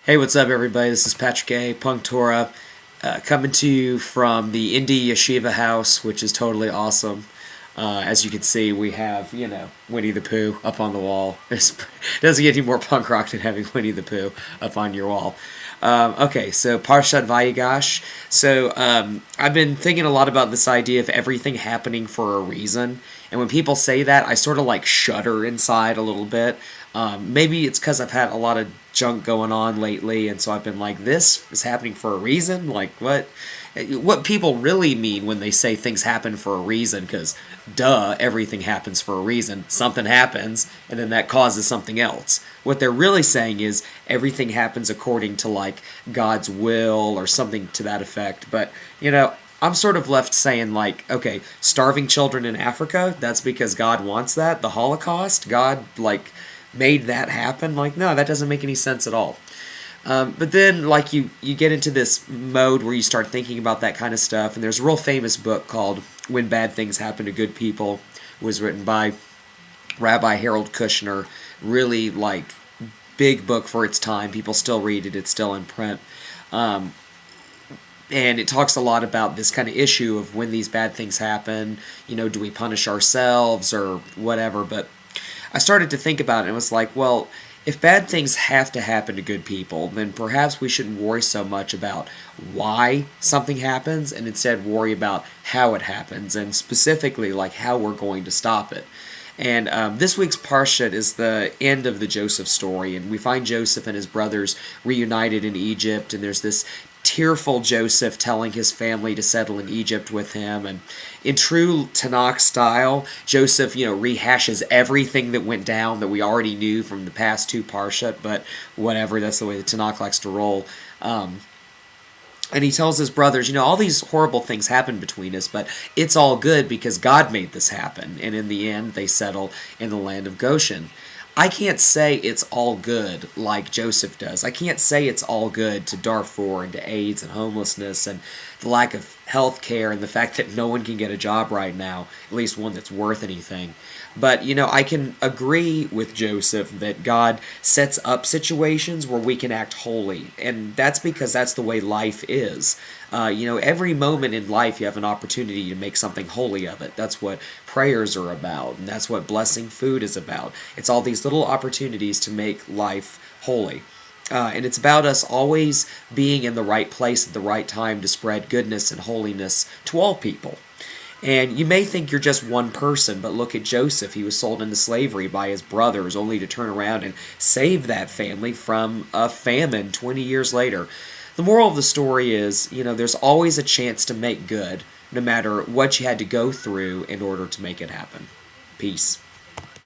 Hey, what's up, everybody? This is Patrick A. PunkTorah, coming to you from the Indie Yeshiva house, which is totally awesome. As you can see, we have, Winnie the Pooh up on the wall. It doesn't get any more punk rock than having Winnie the Pooh up on your wall. Okay, so Parshat Vayigash. So I've been thinking a lot about this idea of everything happening for a reason. And when people say that, I sort of like shudder inside a little bit. Maybe it's because I've had a lot of junk going on lately, and so I've been like, this is happening for a reason? Like, what people really mean when they say things happen for a reason, because duh, everything happens for a reason. Something happens, and then that causes something else. What they're really saying is everything happens according to, like, God's will or something to that effect. But, I'm sort of left saying, like, okay, starving children in Africa, that's because God wants that. The Holocaust, God, like, made that happen. Like, no, that doesn't make any sense at all. But then, like, you get into this mode where you start thinking about that kind of stuff, and there's a real famous book called When Bad Things Happen to Good People. It was written by Rabbi Harold Kushner. Really, like, big book for its time. People still read it. It's still in print. And it talks a lot about this kind of issue of when these bad things happen, do we punish ourselves or whatever. But I started to think about it and was like, well, if bad things have to happen to good people, then perhaps we shouldn't worry so much about why something happens and instead worry about how it happens, and specifically like how we're going to stop it. And this week's Parshat is the end of the Joseph story, and we find Joseph and his brothers reunited in Egypt, and there's this tearful Joseph telling his family to settle in Egypt with him. And in true Tanakh style, Joseph, rehashes everything that went down that we already knew from the past two Parshat, but whatever, that's the way the Tanakh likes to roll. And he tells his brothers, all these horrible things happened between us, but it's all good because God made this happen. And in the end, they settle in the land of Goshen. I can't say it's all good like Joseph does. I can't say it's all good to Darfur and to AIDS and homelessness and the lack of health care and the fact that no one can get a job right now, at least one that's worth anything. But, I can agree with Joseph that God sets up situations where we can act holy, and that's because that's the way life is. Every moment in life you have an opportunity to make something holy of it. That's what prayers are about, and that's what blessing food is about. It's all these little opportunities to make life holy. And it's about us always being in the right place at the right time to spread goodness and holiness to all people. And you may think you're just one person, but look at Joseph. He was sold into slavery by his brothers, only to turn around and save that family from a famine 20 years later. The moral of the story is, there's always a chance to make good, no matter what you had to go through in order to make it happen. Peace.